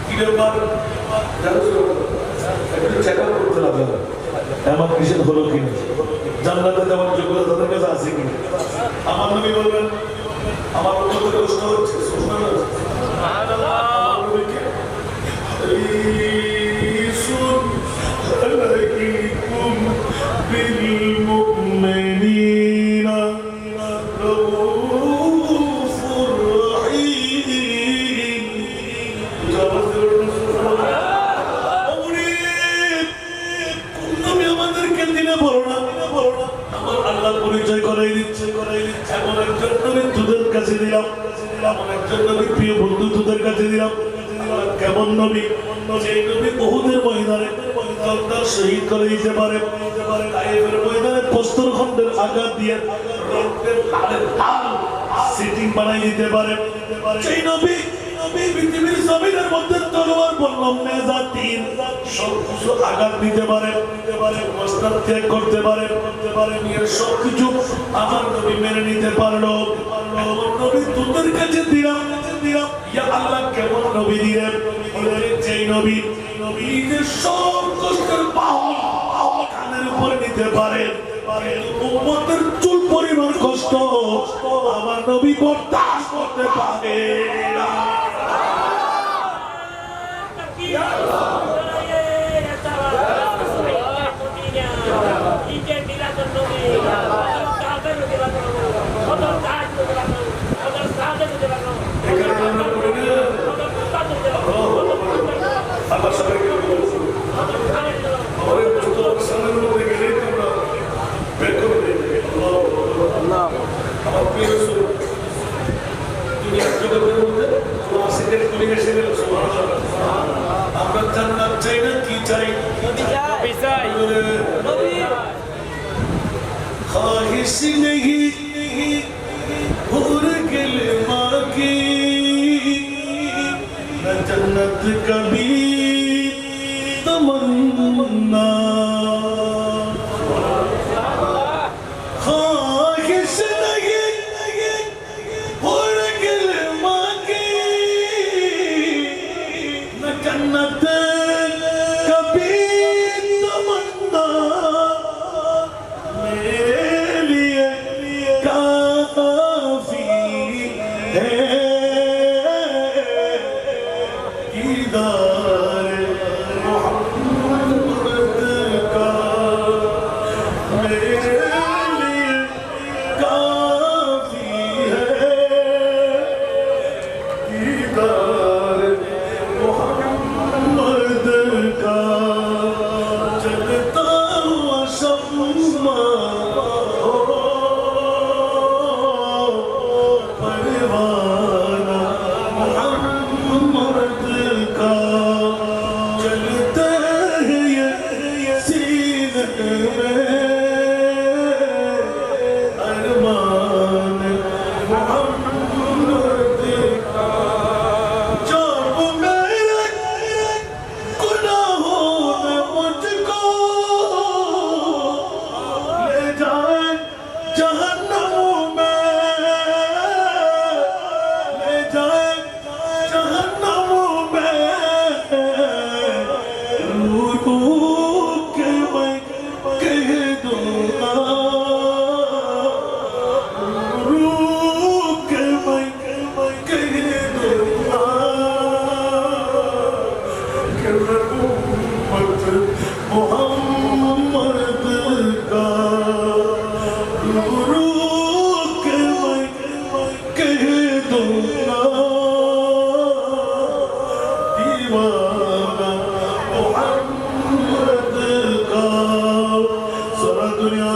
কি ব্যাপার চেক আপ করতে লাগবে, এমন কিসের হলো কিনা, জান্নাতে যাওয়ার যোগ্যতা তাদের কাছে আছে কিনা। আমার নবী বলবেন আমার উন্নতির প্রশ্ন হচ্ছে পরিচয় করাই দিচ্ছে, এমন একজন নবী তোদের কাছে দিলাম, এমন একজন নবী প্রিয় বন্ধু তোদের কাছে দিলাম। কেমন নবী, যেই নবী উহুদের ময়দানে তরবারি শহীদ করে দিতে পারে, তায়েফের ময়দানে প্রস্তর খণ্ডের আঘাত দিয়ে রক্তের লালের লাল সিটিং বানাই দিতে পারে, সেই নবী পৃথিবীর জমিনের মধ্যে তলোয়ার বললাম নেজা তীর সবকিছু আঘাত দিতে পারে, মস্তক ত্যাগ করতে পারে, নিয়ে সবকিছু আমার নবী মেনে নিতে পারলো। এমন নবী তোদের কাছে দিলাম, ইয়া আল্লাহ কেমন নবী দিলেন, যেই নবী নিজের সব কষ্টের পাহাড় কানের উপরে নিতে পারে, উম্মতের চুল পরিমাণ কষ্ট আমার নবী বরদাস্ত করতে পারে না। ख्वाहिश नहीं भूल गले माँ की न जन्नत कभी तमन्ना ख्वाहिश नहीं भूल गले माँ की न जन्नत कभी तमन्ना मेरे लिए काफी है दीदार मोहम्मद का मेरे लिए काफी है दीदार मोहम्मद का जलता हुआ शम्मा परवाना मोहम्मद का जलता है ये सीने में अरमान मोहम्मद का जब मेरे गुनाहों में मुझको ले जाए जहन्नम में ले जाए जहन्नम में रू के मैं कह दूंगा रू के मैं कह दूंगा कि मैं उम्मत मोहम्मद का रू के मैं कह दूंगा दीवाना मोहम्मद का सारा दुनिया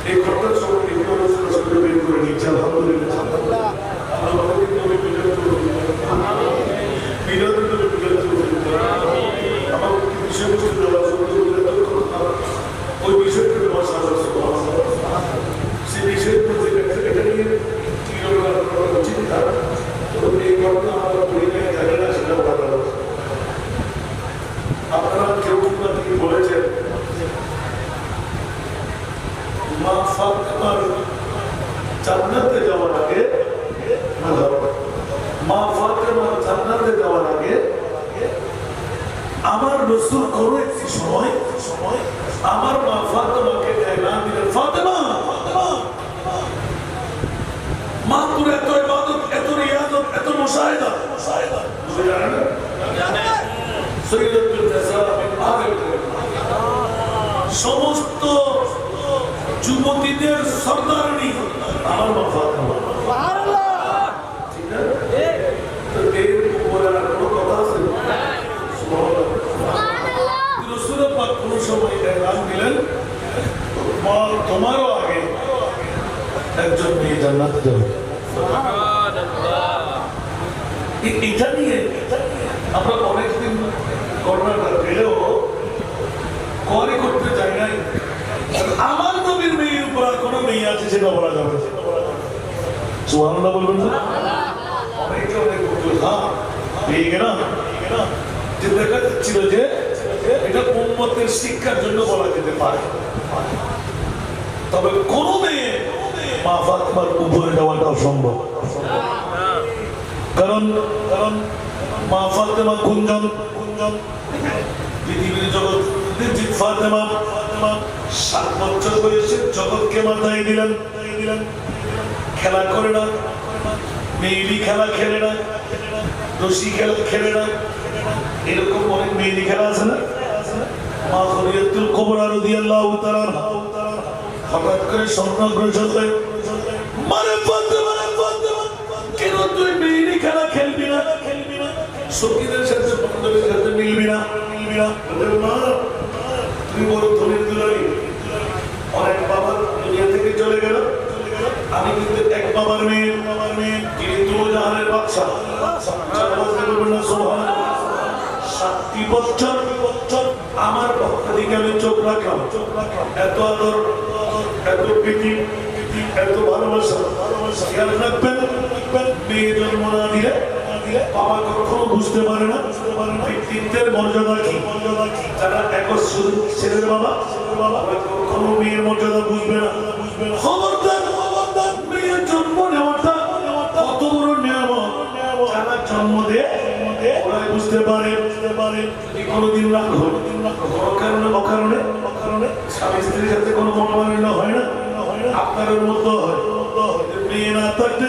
এই ঘটনার সময় বের করে নিচ্ছে আলহামদুলিল্লাহ আমার বিষয়বস্তু ওই বিষয়টা সেই বিষয়ের প্রতি এটা নিয়ে চিন্তা এই ঘটনা আমরা পরিবারে জানি না সেটা বলা আপনারা কেউ কি বলেছেন মা ফাতেমার জান্নাতে যাওয়ার আগে মা ফাতেমার জান্নাতে যাওয়ার আগে আমার রাসূল কোনো একটি সময় আমার মা ফাতেমাকে এলান দিলেন ফাতেমা মা তোর এত ইবাদত এত রিয়াজত এত মুশাহিদা বুঝে জানেন সৈয়দুল নিসা সমস্ত যুবতীদের সর্দারনি আমার মা ফাতেমা সুবহানাল্লাহ ঠিক আছে তো এর উপরে আর কোনো কথা আছে সুবহানাল্লাহ রাসূল পাক কোন সময় এলান দিলেন মা তোমারও আগে একজন মেয়ে জান্নাতে যাবে সুবহানাল্লাহ এটা নিয়ে আমরা অনেকদিন করোনাটা গেলেও করে করতে চাই নাই আমার নবীর মেয়ের উপর আর কোনো মেয়ে আছে সেটা বলা যাবে সুবহানাল্লাহ বলবেন না অনেকে অনেক হ্যাঁ পেয়ে গেলাম যে দেখা যাচ্ছিল যে এটা উম্মতের শিক্ষার জন্য বলা যেতে পারে তবে কোন মেয়ে মা ফাতেমার উপরে যাওয়াটা অসম্ভব কারণ মা ফাতেমা কুঞ্জন পৃথিবীর জগৎ ফাতেমা 7 বছর বয়সে জগৎকে মাথায় দিলেন খেলা করে না মেয়েলি খেলা খেলে না রশি খেলা খেলে না এরকম অনেক মেয়েলি খেলা আছে না মা খদিজাতুল কুবরা রাদিয়াল্লাহু তাআলা হঠাৎ করে স্বপ্নগ্রস্ত হয়ে মানে ফাতেমা কেন তুই মেয়েরই খেলা খেলবি না সখীদের সাথে বান্ধবীর সাথে মিলবি না মা তুমি বড় ধনীর দুলারি অনেক বাবা দুনিয়া থেকে চলে গেল আমি কিন্তু এক বাবার মেয়ে যিনি দুজাহানের বাদশা সাতটি বছর আমার পক্ষ থেকে আমি চোখ রাখলাম এত আদর এত প্রীতি এত ভালোবাসা খেয়াল রাখবেন মেয়ে জন্ম না দিলে বাবা কখনো বুঝতে পারে না ব্যক্তিত্বের মর্যাদা কি যারা একর ছেলের বাবা কখনো মেয়ের মর্যাদা বুঝবে না খবরদার মেয়ের জন্ম নেওয়াটা কত বড় নিয়ামত যারা জন্ম দেয় ওরাই বুঝতে পারে কোনোদিন রাগ হয় অকারণে স্বামী স্ত্রীর সাথে কোনো মনোমালিন্য হয় না আপনার মতো হয় মেয়ে না থাকতে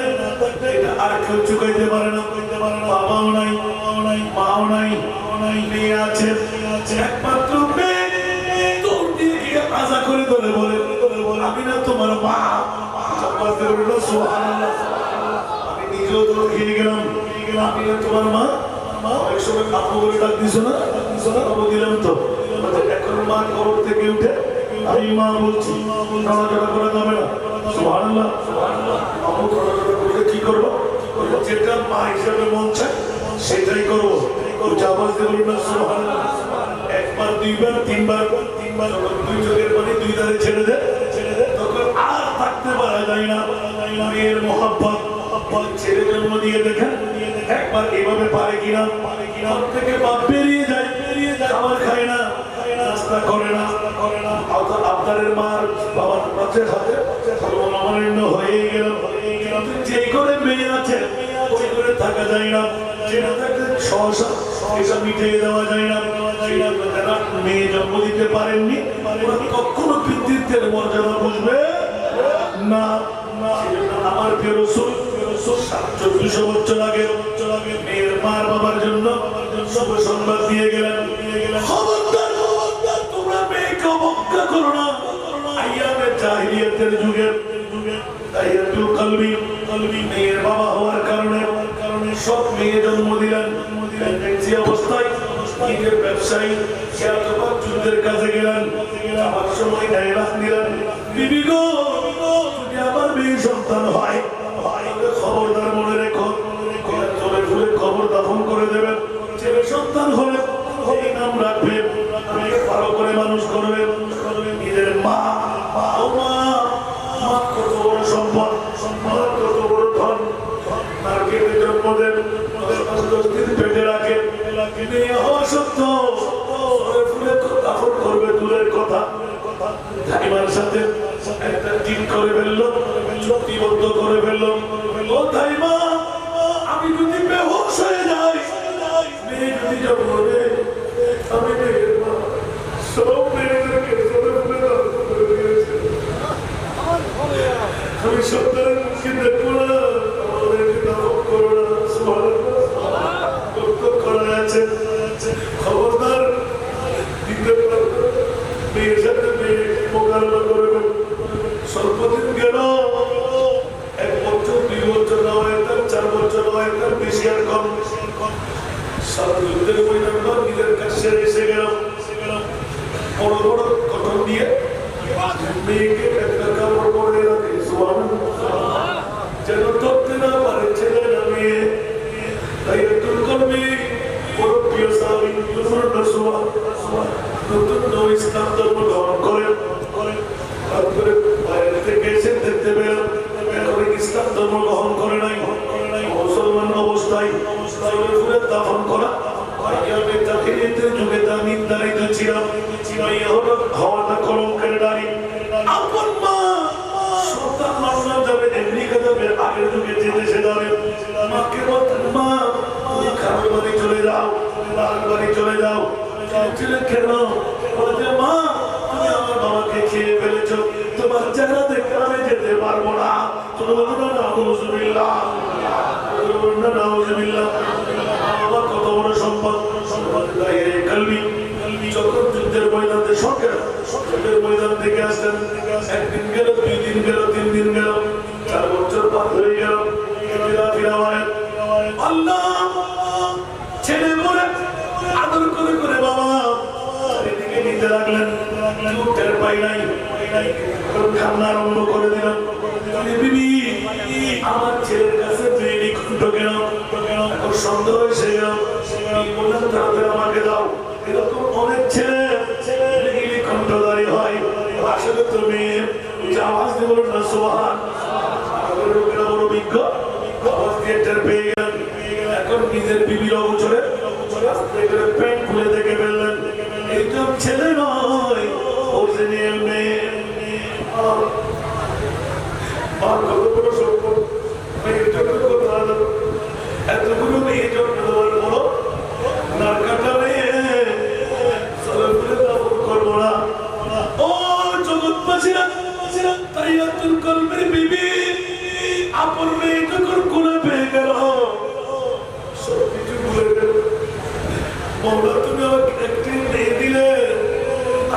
আর কেউ চুকাইতে পারে না বাবাও নাই মাও নাই মেয়ে আছে একমাত্র মেয়ে তোর দিয়ে গিয়ে আশা করে ধরে বলে আমি না তোমার মা আমি নিজেও তো খেয়ে গেলাম আমি না তোমার মা অনেক সময় আপু বলে ডাক দিছো না বাবু দিলাম তো এখন মা কবর থেকে উঠে আমি মা বলছি নড়াচড়া করা যাবে না সুবহানাল্লাহ আপু নড়াচড়া করলে কি করবো যেটা মা হিসাবে মন চায় সেটাই করবো আওয়াজ দিয়ে বলুন না সুবহানাল্লাহ একবার দুইবার তিনবার দুই চোখের পানি দুই ধারে ছেড়ে দে তখন আর থাকতে পারা যায় না মেয়ের মহব্বত ছেলে জন্ম দিয়ে দেখেন একবার এভাবে পারে কিনা থেকে বাপ বেরিয়ে যায় খাবার খায় না নাস্তা করে না আপনাদের মার বাবার কাছে হাতে মনোমালিন্য হয়ে গেল যে করে মেয়ে আছে ওই করে থাকা যায় না যেটা থাকতে সহসা এটা মিটিয়ে দেওয়া যায় না যারা মেয়ে জন্ম দিতে পারেননি ওরা কখনো পিতৃত্বের মর্যাদা বুঝবে না আমার প্রিয় রাসূল 1400 বছর আগে মেয়ের মার বাবার জন্য শুভ সংবাদ দিয়ে গেলেন খবরদার তোমরা মেয়েকে অবজ্ঞা করো না আইয়ামে জাহিলিয়াতের যুগে তাইয়াতুল কলবি মেয়ের বাবা হওয়ার কারণে সব মেয়ে জন্ম দিলেন যে অবস্থায় নিজের ব্যবসায়ী যুদ্ধের কাজে গেলেন আমার সময় ডায়লগ দিলেন বিবি গো যদি আমার মেয়ে সন্তান হয় খবরদার মনে রেখো চলে ফুলে খবর দাফন করে দেবেন ছেলে সন্তান হলে এই নাম রাখবে ভালো করে মানুষ করবে নিজের মা কত বড় সম্পদ কত বড় ধন মার্কেটে জন্ম দেন 10 দিন পেটে রাখে মেয়ে হওয়া সত্ত্বেও ফুলে দাফন করবে দূরের কথা ধাইমার সাথে একটা দিন করে ফেললো চুক্তিবদ্ধ করে ফেললো ও ধাইমা আমি যদি বেহুশ হয়ে যাই মেয়ে যদি জন্ম দেয় আমি মেয়ের মা সব মেয়েদেরকে আমি সন্তানের মুখে দেখবো না আমাদেরকে দাফন করো না সুবহানাল্লাহ করা আছে খবরদার দিতে পারবে মেয়ের সাথে মেয়ে মোকাবিলা করবে সর্বদিন গেল 1 বছর 2 বছর না হয় তার 4 বছর হয় তার বেশি আর কম সব যুদ্ধের ময়দান নিজের কাছে এসে গেল বড় বড় গঠন দিয়ে মেয়েকে একটা কাপড় পরে রাখে যেন ধরতে না পারে ছেলে না মেয়ে তাই একটু করবি বড় প্রিয় সাহাবী নতুন ইসলাম ধর্ম গ্রহণ করে তারপরে বাইরে থেকে এসে দেখতে পেলাম এখন ইসলাম ধর্ম গ্রহণ করে নাই মুসলমান অবস্থায় দাফন করা যুগে তা নির্ধারিত ছিল হওয়াটা কলঙ্কের নারী আপন মা সন্তান মারা যাবে আমেরিকা যাবে আগের যুগে যে দেশে যাবে মাকে বলতেন মা তুমি খাবার বাড়ি চলে যাও বাড়ি চলে যাও কেন বলতে মা তুমি আমার বাবাকে খেয়ে ফেলেছো তোমার চেহারাতে গ্রামে যেতে পারবো না তুমি বলতো না নাউজুবিল্লাহ নাউজুবিল্লাহ বাবা কত বড় সম্পদ কলবি যখন যুদ্ধের ময়দানে সরকার যুদ্ধের ময়দান থেকে আসলেন, একদিন গেল, 2 দিন গেল, 3 দিন গেল, 4 বছর পার হয়ে গেল। আল্লাহ ছেলে বলে আদর করে করে বাবা এদিকে নিতে লাগলেন, টের পাই নাই, কান্না আরম্ভ করে দিলাম। বিবি আমার ছেলের কাছে মেয়ে নিখুঁত কেন, এখন সন্দেহ এসে গেল, বললেন তাড়াতাড়ি আমাকে দাও। এরকম অনেক ছেলে নিখুঁতদারি হয়, আসলে তুমি আওয়াজ দিয়ে বলুন না সুবহান, লোকেরা বড় বিজ্ঞ, আওয়াজ দিয়ে টের পেয়ে গেলেন। এখন নিজের বিবির অবচরে প্যান্ট খুলে দেখে ফেললেন, এইটা ছেলে নয়, অরিজিনাল মেয়ে। কত বড় সম্পদ, মেয়ের জন্য কথা এতগুলো মেয়ে জন্ম দেওয়ার বড় না কাটা মেয়ে করবো না। ও জগৎবাসীরা, তাই আব্দুল কলমের বিবি আপন মেয়ে যখন কোলে পেয়ে গেল, সবকিছু ভুলে গেল। মৌলা তুমি আমাকে একটি মেয়ে দিলে,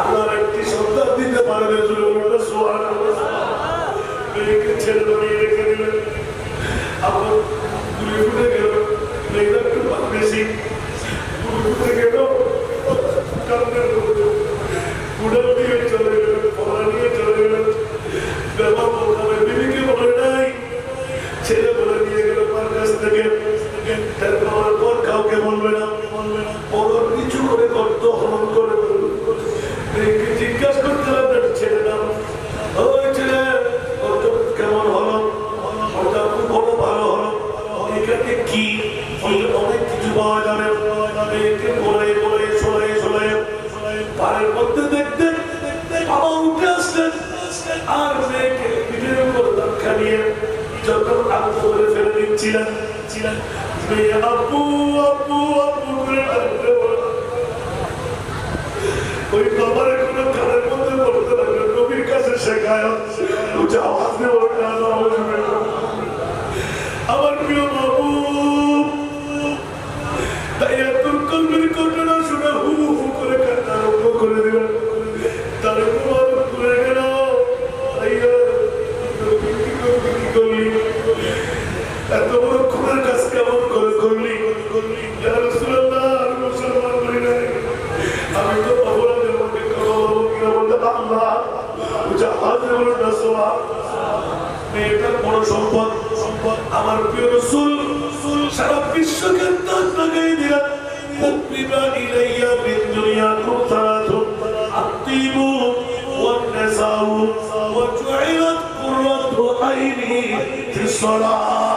আল্লাহর একটি সন্তান দিতে পারবে। মেয়েকে ছেড়ে ধরিয়ে রেখে দিলেন, আবার ঘুরে ঘুরে গেল, মেয়েটা একটু বেশি ঘুরে ঘুরে গেল, উড়াল দিয়ে চলে গেলেন, পড়া নিয়ে চলে গেলেন। ব্যবহার করবে বিবিকে বলে নাই, ছেলে বলে নিয়ে গেল তার কাছ থেকে, তারপর পর কাউকে বলবে না, বড় কিছু করে গর্ত হরণ করে মেয়েকে জিজ্ঞাসা করতে লাগলেন, ছেলে নাম ওই ছেলে কেমন হলো, ওটা খুব বড় ভালো হলো, এখানে কি অনেক কিছু পাওয়া যাবে। মেয়েকে বলে বলে শোনায় শোনায় পাড়ের মধ্যে দেখতে বাবা উঠে আসলেন, আর মেয়েকে পিঠের উপর ধাক্কা নিয়ে যখন আত্ম করে ফেলে দিচ্ছিলেন, মেয়ে আব্বু আব্বু আব্বু করে ডাকতে বলে, ওই বাবার কোনো কানের মধ্যে বলতে লাগলো, নবীর কাছে শেখায় উঠে আওয়াজ দিয়ে বলে আমার প্রিয় বাবু। তাই আব্দুল কলমের ঘটনা শুনে হু হু করে কান্না আরম্ভ করে দিলেন, তার করে গেল। কি করলি, এত বড় খুনের কাজ কেমন করে করলি? ইয়া রাসূলুল্লাহ, মুসলমান করি নাই, আমি তো অপরাধের মধ্যে আল্লাহ মেয়েটার বড় সম্পদ, আমার প্রিয় রাসূল সারা বিশ্বকে তাকিয়ে দিলেন। মুকবিলা ইলাইয়া মিন দুনিয়াকুম সালাতুন আতিবু ওয়ান নাসাউ ওয়া জুইলাত কুররাতু আইনি ফিস সালাহ।